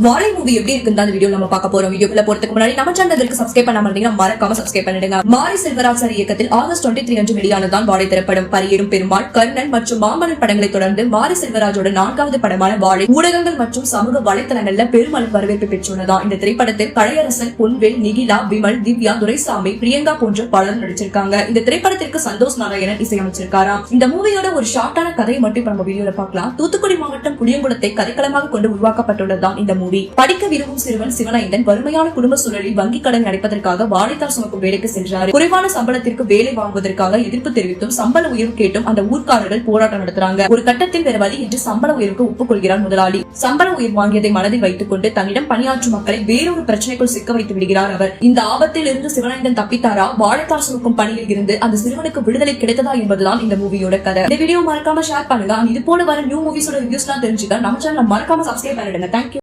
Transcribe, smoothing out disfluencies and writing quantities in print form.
வாழை மூவி எப்படி இருக்குன்னு அந்த வீடியோ நம்ம பார்க்க போறோம். வீடியோக்குள்ள போறதுக்கு முன்னாடி நம்ம சேனலுக்கு சப்ஸ்கிரைப் பண்ணாம இருந்தீங்கன்னா மறக்காம சப்ஸ்கிரைப் பண்ணிடுங்க. மாரி செல்வராஜ் சார் இயக்கத்தில் ஆகஸ்ட் 23 அன்று வெளியானதான் வாழை திரைப்படம். பரியேறும் பெருமாள், கர்ணன் மற்றும் மாமன்னன் படங்களை தொடர்ந்து மாரி செல்வராஜோட 4வது படமான வாழை ஊடகங்கள் மற்றும் சமூக வலைதளங்கள்ல பெருமளவு வரவேற்பு பெற்றுள்ளதா. இந்த திரைப்படத்தில் கலையரசன், பொன்வேல், நிகிலா, விமல், திவ்யா, துரைசாமி, பிரியங்கா போன்ற பலர் நடிச்சிருக்காங்க. இந்த திரைப்படத்திற்கு சந்தோஷ் நாராயணன் இசையமைச்சிருக்காராம். இந்த மூவியோட ஒரு ஷார்ட்டான கதையை மட்டும் நம்ம வீடியோல பார்க்கலாம். தூத்துக்குடி மாவட்டம் புளியங்குளத்தை கதைக்களமாக கொண்டு உருவாக்கப்பட்டுள்ளதுதான் இந்த மூவி. படிக்க விரும்பும் சிறுவன் சிவனைந்தன் வறுமையான குடும்ப சூழலில் வங்கி கடன் அடைப்பதற்காக வாழைத்தார் சுமக்கும் வேலைக்கு சென்றார். குறைவான சம்பளத்திற்கு வேலை வாங்குவதற்காக எதிர்ப்பு தெரிவித்தும் சம்பள உயர்வு கேட்டும் அந்த ஊர்க்காரர்கள் போராட்டம் நடத்துறாங்க. ஒரு கட்டத்தில் வேற வழி என்று சம்பள உயர்வுக்கு ஒப்புக்கொள்கிறார் முதலாளி. சம்பள உயர்வு வாங்கியதை மனதில் வைத்துக் கொண்டு தன்னிடம் பணியாற்றும் மக்களை வேறொரு பிரச்சனைக்குள் சிக்க வைத்து விடுகிறார் அவர். இந்த ஆபத்தில் இருந்து சிவனைந்தன் தப்பித்தாரா, வாழைத்தார் சுமக்கும் பணியில் இருந்து அந்த சிறுவனுக்கு விடுதலை கிடைத்ததா என்பதுதான் இந்த மூவியோட கதை. இந்த வீடியோ மறக்காம ஷேர் பண்ணுங்க. இது போல வர நியூ மூவிஸோட ரிவ்யூஸ் எல்லாம் தெரிஞ்சுக்க நம்ம சேனலை மறக்காம சப்ஸ்கிரைப் பண்ணிடுங்க. தேங்க்யூ.